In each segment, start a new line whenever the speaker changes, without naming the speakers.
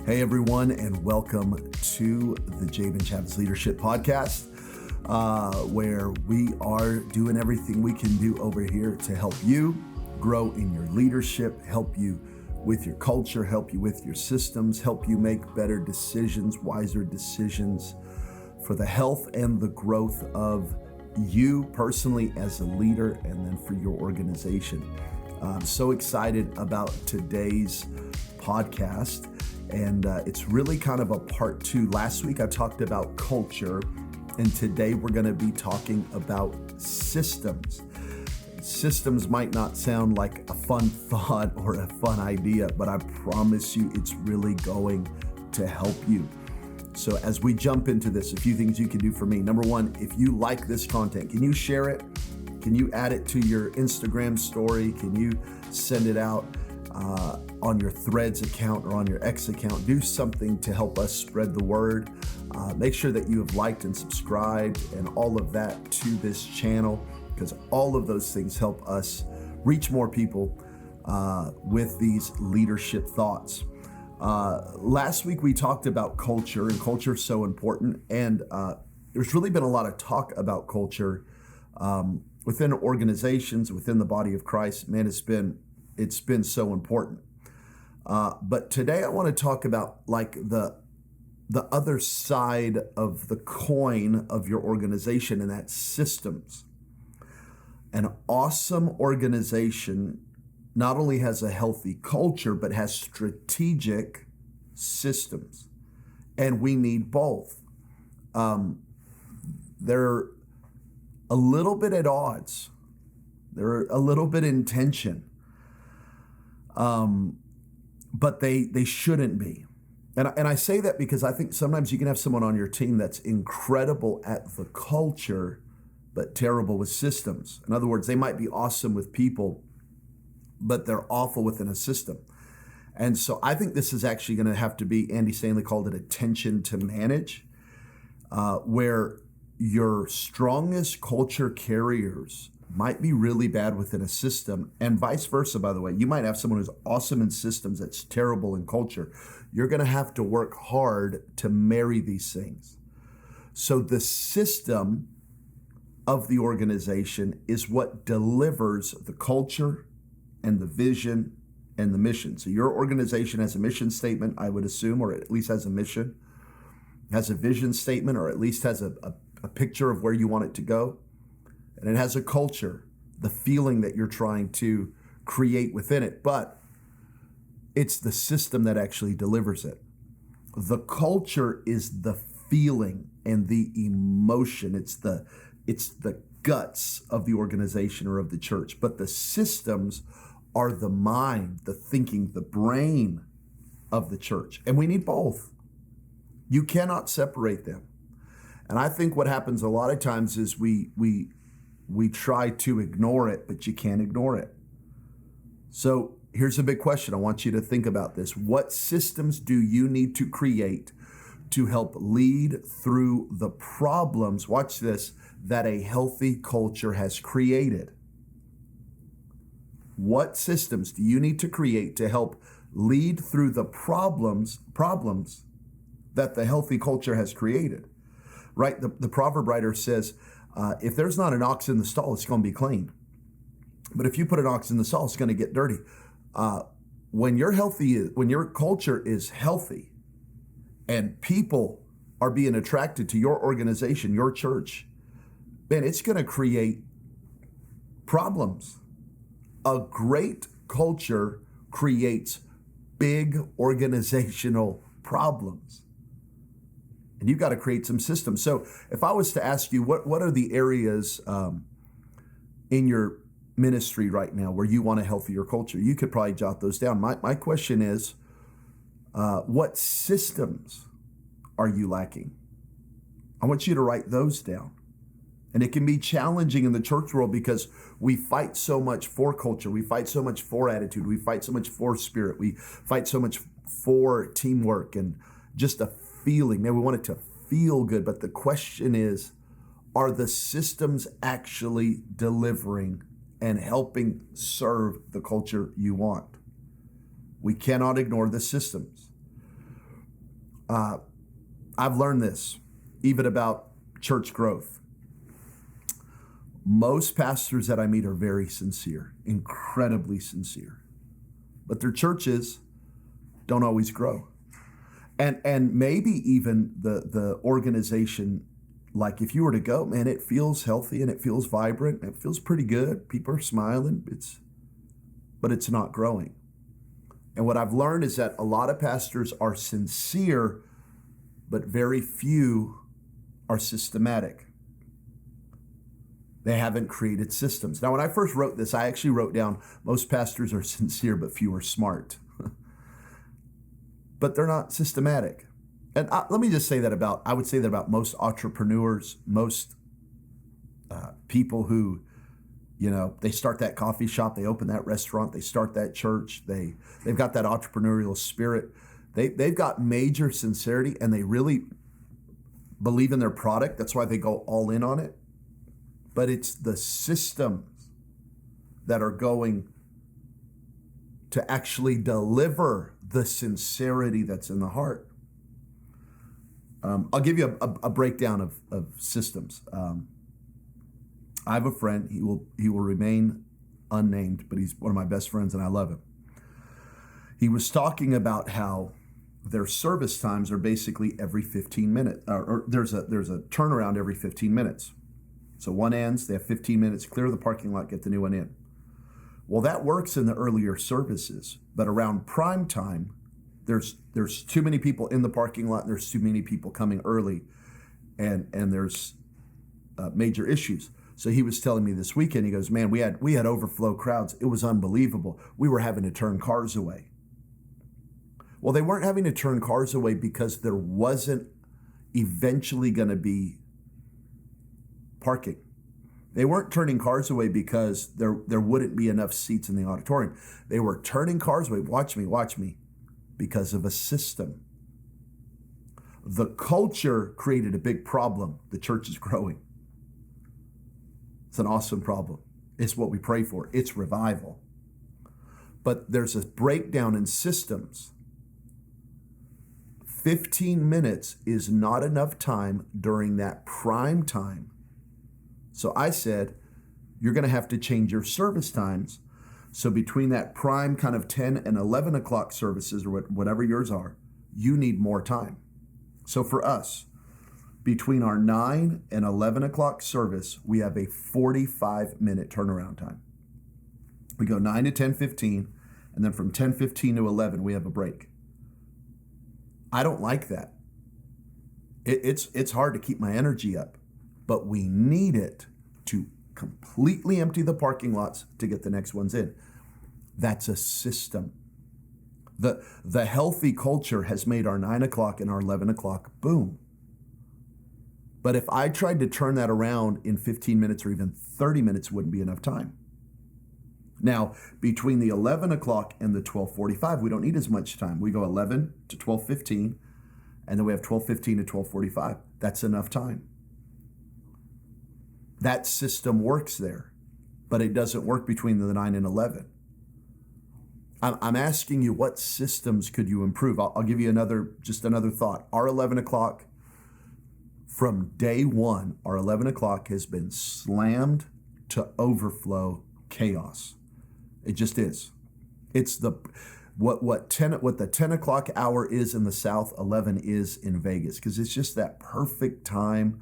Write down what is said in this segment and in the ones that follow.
Hey everyone, and welcome to the Jabin Chavez Leadership Podcast, where we are doing everything we can do over here to help you grow in your leadership, help you with your culture, help you with your systems, help you make better decisions, wiser decisions for the health and the growth of you personally as a leader, and then for your organization. I'm so excited about today's podcast. And it's really kind of a part two. Last week I talked about culture, and today we're going to be talking about systems. Systems might not sound like a fun thought or a fun idea, but I promise you it's really going to help you. So as we jump into this, a few things you can do for me. Number one, if you like this content, can you share it? Can you add it to your Instagram story? Can you send it out on your Threads account or on your X account? Do something to help us spread the word. Make sure that you have liked and subscribed and all of that to this channel, because all of those things help us reach more people with these leadership thoughts. Last week we talked about culture, and culture is so important. And there's really been a lot of talk about culture within organizations, within the body of Christ. Man, it's been so important. But today I want to talk about like the other side of the coin of your organization, and that's systems. An awesome organization not only has a healthy culture, but has strategic systems. And we need both. They're a little bit at odds. They're a little bit in tension. But they shouldn't be. And I say that because I think sometimes you can have someone on your team that's incredible at the culture, but terrible with systems. In other words, they might be awesome with people, but they're awful within a system. And so I think this is actually going to have to be, Andy Stanley called it, attention to manage, where your strongest culture carriers might be really bad within a system, and vice versa, by the way. You might have someone who's awesome in systems that's terrible in culture. You're going to have to work hard to marry these things. So the system of the organization is what delivers the culture and the vision and the mission. So your organization has a mission statement, I would assume, or at least has a mission, has a vision statement, or at least has a picture of where you want it to go. And it has a culture, the feeling that you're trying to create within it, but it's the system that actually delivers it. The culture is the feeling and the emotion. It's the guts of the organization or of the church, but the systems are the mind, the thinking, the brain of the church. And we need both. You cannot separate them. And I think what happens a lot of times is we try to ignore it, but you can't ignore it. So here's a big question. I want you to think about this. What systems do you need to create to help lead through the problems, watch this, that a healthy culture has created? What systems do you need to create to help lead through the problems that the healthy culture has created? Right? The proverb writer says, if there's not an ox in the stall, it's going to be clean. But if you put an ox in the stall, it's going to get dirty. When your culture is healthy and people are being attracted to your organization, your church, man, it's going to create problems. A great culture creates big organizational problems. And you've got to create some systems. So if I was to ask you, what are the areas in your ministry right now where you want a healthier culture? You could probably jot those down. My question is, what systems are you lacking? I want you to write those down. And it can be challenging in the church world because we fight so much for culture. We fight so much for attitude. We fight so much for spirit. We fight so much for teamwork and just a feeling. Man, we want it to feel good. But the question is, are the systems actually delivering and helping serve the culture you want? We cannot ignore the systems. I've learned this, even about church growth. Most pastors that I meet are very sincere, incredibly sincere, but their churches don't always grow. And maybe even the organization, like if you were to go, man, it feels healthy and it feels vibrant, and it feels pretty good. People are smiling, but it's not growing. And what I've learned is that a lot of pastors are sincere, but very few are systematic. They haven't created systems. Now, when I first wrote this, I actually wrote down most pastors are sincere, but few are smart. But they're not systematic. And let me just say that I would say that about most entrepreneurs, most people who, they start that coffee shop, they open that restaurant, they start that church, they've got that entrepreneurial spirit. They've got major sincerity, and they really believe in their product. That's why they go all in on it. But it's the systems that are going to actually deliver the sincerity that's in the heart. I'll give you a breakdown of systems. I have a friend, he will remain unnamed, but he's one of my best friends and I love him. He was talking about how their service times are basically every 15 minutes, or there's a turnaround every 15 minutes. So one ends, they have 15 minutes, clear the parking lot, get the new one in. Well, that works in the earlier services, but around prime time, there's too many people in the parking lot, and there's too many people coming early, and there's major issues. So he was telling me this weekend, he goes, man, we had overflow crowds. It was unbelievable. We were having to turn cars away. Well, they weren't having to turn cars away because there wasn't eventually going to be parking. They weren't turning cars away because there wouldn't be enough seats in the auditorium. They were turning cars away, watch me, because of a system. The culture created a big problem. The church is growing. It's an awesome problem. It's what we pray for. It's revival. But there's a breakdown in systems. 15 minutes is not enough time during that prime time. So I said, you're going to have to change your service times. So between that prime kind of 10 and 11 o'clock services, or whatever yours are, you need more time. So for us, between our 9 and 11 o'clock service, we have a 45-minute turnaround time. We go 9 to 10:15, and then from 10:15 to 11, we have a break. I don't like that. It's hard to keep my energy up, but we need it to completely empty the parking lots to get the next ones in. That's a system. The healthy culture has made our 9 o'clock and our 11 o'clock boom. But if I tried to turn that around in 15 minutes or even 30 minutes, wouldn't be enough time. Now, between the 11 o'clock and the 12:45, we don't need as much time. We go 11 to 12:15, and then we have 12:15 to 12:45. That's enough time. That system works there, but it doesn't work between the 9 and 11. I'm asking you, what systems could you improve? I'll give you another thought. Our 11 o'clock, from day one, our 11 o'clock has been slammed to overflow chaos. It just is. It's what the 10 o'clock hour is in the South, 11 is in Vegas, because it's just that perfect time.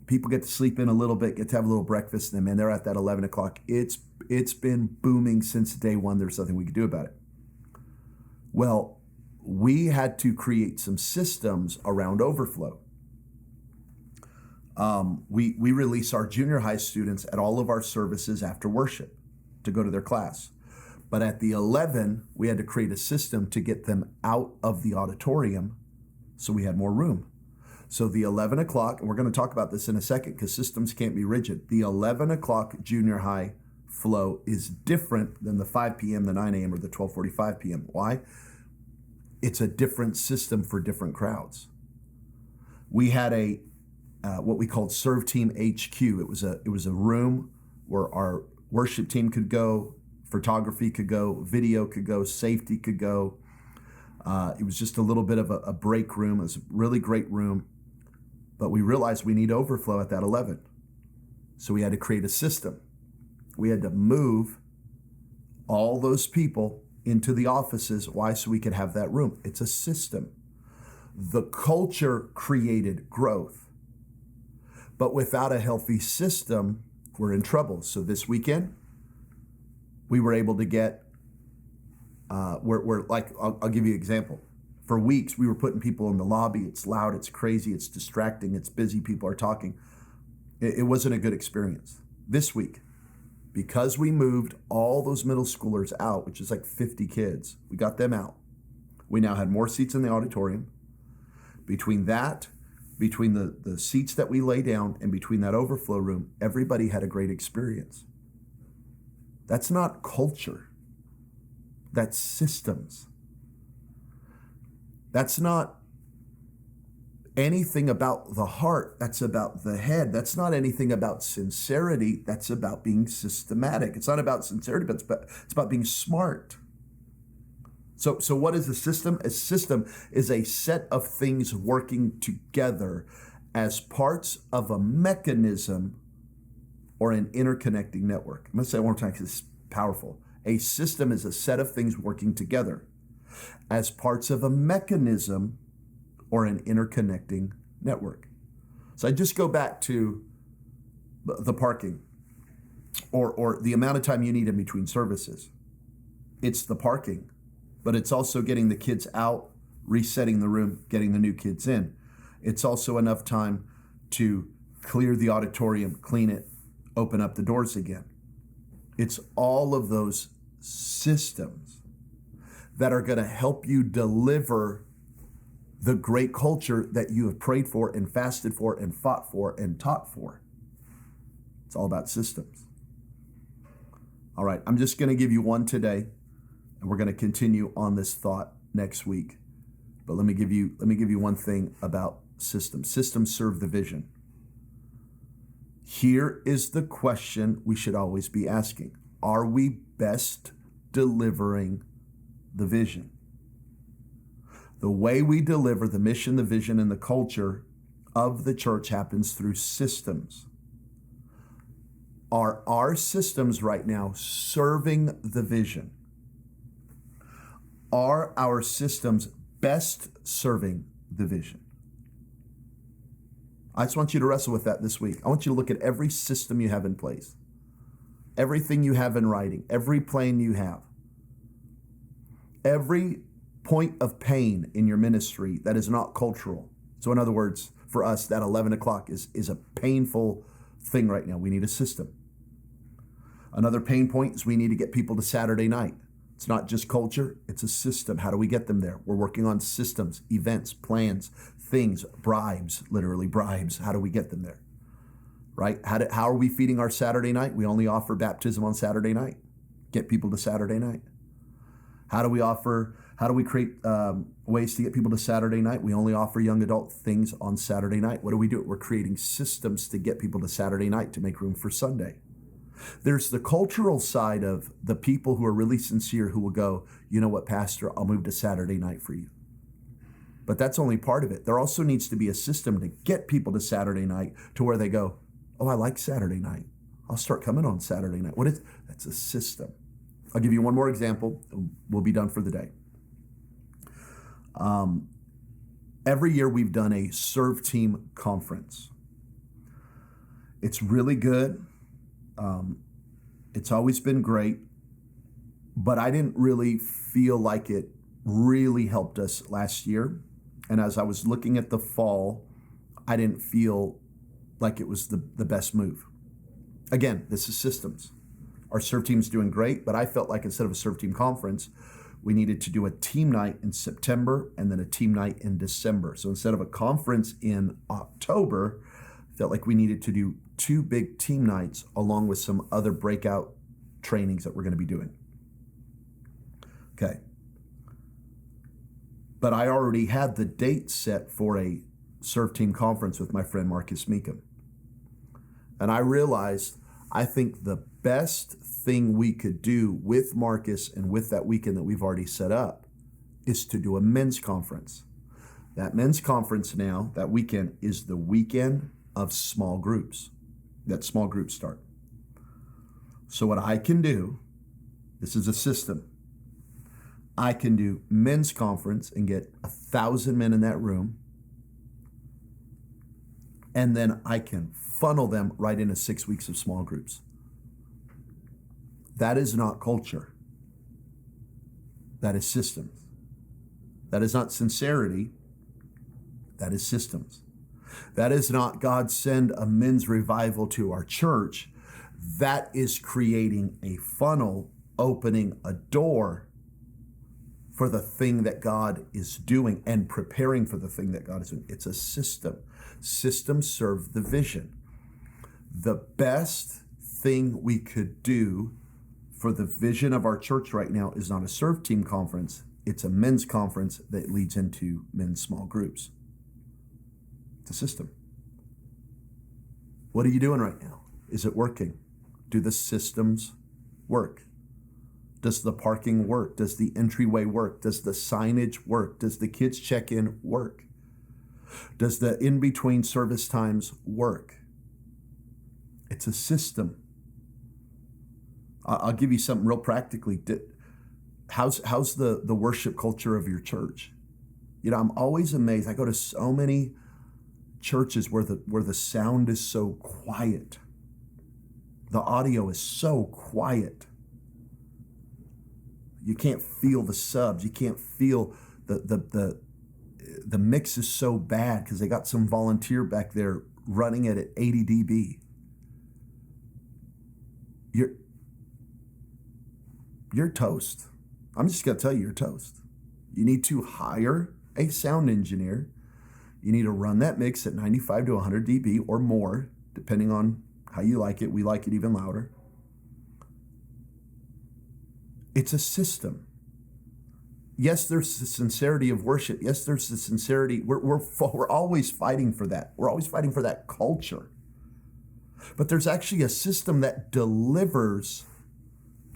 People get to sleep in a little bit, get to have a little breakfast, and then they're at that 11 o'clock. It's been booming since day one. There's nothing we could do about it. Well, we had to create some systems around overflow. We release our junior high students at all of our services after worship to go to their class. But at the 11, we had to create a system to get them out of the auditorium so we had more room. So the 11 o'clock, and we're going to talk about this in a second because systems can't be rigid. The 11 o'clock junior high flow is different than the 5 p.m., the 9 a.m., or the 12:45 p.m. Why? It's a different system for different crowds. We had a what we called Serve Team HQ. It was a room where our worship team could go, photography could go, video could go, safety could go. It was just a little bit of a break room. It was a really great room, but we realized we need overflow at that 11. So we had to create a system. We had to move all those people into the offices. Why? So we could have that room. It's a system. The culture created growth, but without a healthy system, we're in trouble. So this weekend, we were able to get, we're like, I'll give you an example. For weeks, we were putting people in the lobby. It's loud, it's crazy, it's distracting, it's busy, people are talking. It wasn't a good experience. This week, because we moved all those middle schoolers out, which is like 50 kids, we got them out. We now had more seats in the auditorium. Between that, between the seats that we lay down and between that overflow room, everybody had a great experience. That's not culture. That's systems. That's not anything about the heart. That's about the head. That's not anything about sincerity. That's about being systematic. It's not about sincerity, but it's about being smart. So what is a system? A system is a set of things working together as parts of a mechanism or an interconnecting network. I'm going to say it one more time because it's powerful. A system is a set of things working together as parts of a mechanism or an interconnecting network. So I just go back to the parking or the amount of time you need in between services. It's the parking, but it's also getting the kids out, resetting the room, getting the new kids in. It's also enough time to clear the auditorium, clean it, open up the doors again. It's all of those systems that are going to help you deliver the great culture that you have prayed for and fasted for and fought for and taught for. It's all about systems. All right, I'm just going to give you one today, and we're going to continue on this thought next week. But let me give you one thing about systems. Systems serve the vision. Here is the question we should always be asking. Are we best delivering the vision? The way we deliver the mission, the vision, and the culture of the church happens through systems. Are our systems right now serving the vision? Are our systems best serving the vision? I just want you to wrestle with that this week. I want you to look at every system you have in place, everything you have in writing, every plan you have, every point of pain in your ministry that is not cultural. So in other words, for us, that 11 o'clock is a painful thing right now. We need a system. Another pain point is we need to get people to Saturday night. It's not just culture, it's a system. How do we get them there? We're working on systems, events, plans, things, bribes, literally bribes. How do we get them there? Right? How are we feeding our Saturday night? We only offer baptism on Saturday night. Get people to Saturday night. How do we create ways to get people to Saturday night? We only offer young adult things on Saturday night. What do? We're creating systems to get people to Saturday night to make room for Sunday. There's the cultural side of the people who are really sincere who will go, you know what, Pastor, I'll move to Saturday night for you. But that's only part of it. There also needs to be a system to get people to Saturday night to where they go, oh, I like Saturday night. I'll start coming on Saturday night. That's a system. I'll give you one more example. We'll be done for the day. Every year we've done a serve team conference. It's really good. It's always been great, but I didn't really feel like it really helped us last year. And as I was looking at the fall, I didn't feel like it was the best move. Again, this is systems. Our serve team's doing great, but I felt like instead of a serve team conference, we needed to do a team night in September and then a team night in December. So instead of a conference in October, I felt like we needed to do 2 big team nights along with some other breakout trainings that we're going to be doing. Okay. But I already had the date set for a serve team conference with my friend Marcus Meekum. And I realized I think the best thing we could do with Marcus and with that weekend that we've already set up is to do a men's conference. That men's conference now, that weekend, is the weekend of small groups. That small groups start. So what I can do, this is a system. I can do men's conference and get 1,000 men in that room. And then I can funnel them right into 6 weeks of small groups. That is not culture. That is systems. That is not sincerity. That is systems. That is not God send a men's revival to our church. That is creating a funnel, opening a door for the thing that God is doing and preparing for the thing that God is doing. It's a system. Systems serve the vision. The best thing we could do for the vision of our church right now is not a serve team conference. It's a men's conference that leads into men's small groups. It's a system. What are you doing right now? Is it working? Do the systems work? Does the parking work? Does the entryway work? Does the signage work? Does the kids check-in work? Does the in-between service times work? It's a system. I'll give you something real practically. How's the worship culture of your church? You know, I'm always amazed. I go to so many churches where the sound is so quiet. The audio is so quiet. You can't feel the subs. You can't feel the mix is so bad because they got some volunteer back there running it at 80 dB. You're toast. I'm just going to tell you, you're toast. You need to hire a sound engineer. You need to run that mix at 95 to 100 dB or more, depending on how you like it. We like it even louder. It's a system. Yes, there's the sincerity of worship. Yes, there's the sincerity. We're always fighting for that. We're always fighting for that culture. But there's actually a system that delivers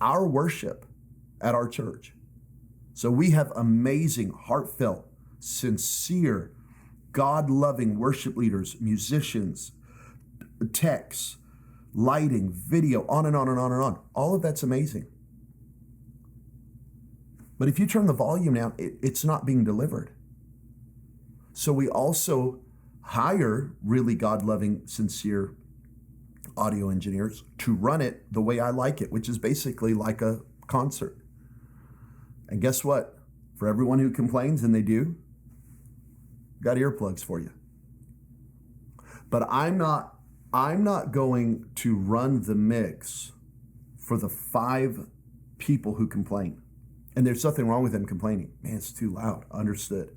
our worship at our church. So we have amazing, heartfelt, sincere, God-loving worship leaders, musicians, techs, lighting, video, on and on and on and on. All of that's amazing. But if you turn the volume down, it's not being delivered. So we also hire really God-loving, sincere audio engineers to run it the way I like it, which is basically like a concert. And guess what? For everyone who complains, and they do, got earplugs for you. But I'm not going to run the mix for the 5 people who complain. And there's nothing wrong with them complaining. Man, it's too loud. Understood.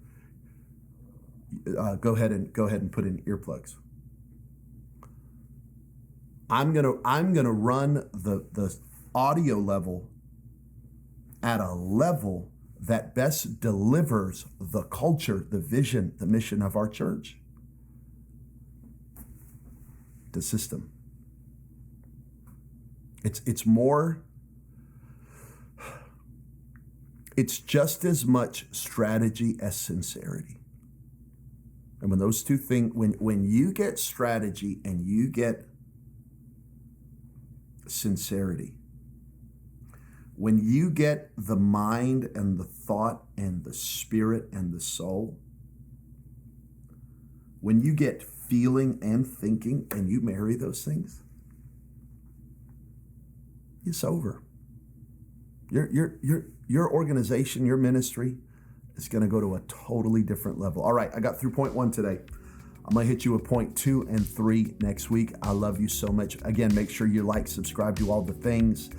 Go ahead and put in earplugs. I'm gonna run the audio level at a level that best delivers the culture, the vision, the mission of our church. The system. It's more. It's just as much strategy as sincerity. And when those two things, when you get strategy and you get sincerity, when you get the mind and the thought and the spirit and the soul, when you get feeling and thinking and you marry those things, it's over. Your organization, your ministry is going to go to a totally different level. All right, I got through point 1 today. I'm going to hit you with point 2 and 3 next week. I love you so much. Again, make sure you like, subscribe, do all the things.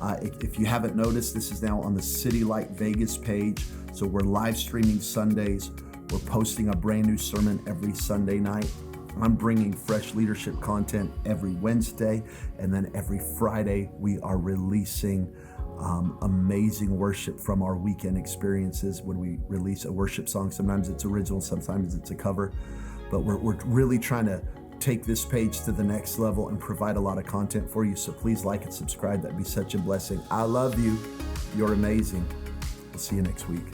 If you haven't noticed, this is now on the City Light Vegas page. So we're live streaming Sundays. We're posting a brand new sermon every Sunday night. I'm bringing fresh leadership content every Wednesday. And then every Friday, we are releasing amazing worship from our weekend experiences when we release a worship song. Sometimes it's original, sometimes it's a cover. But we're really trying to take this page to the next level and provide a lot of content for you. So please like and subscribe. That'd be such a blessing. I love you. You're amazing. We'll see you next week.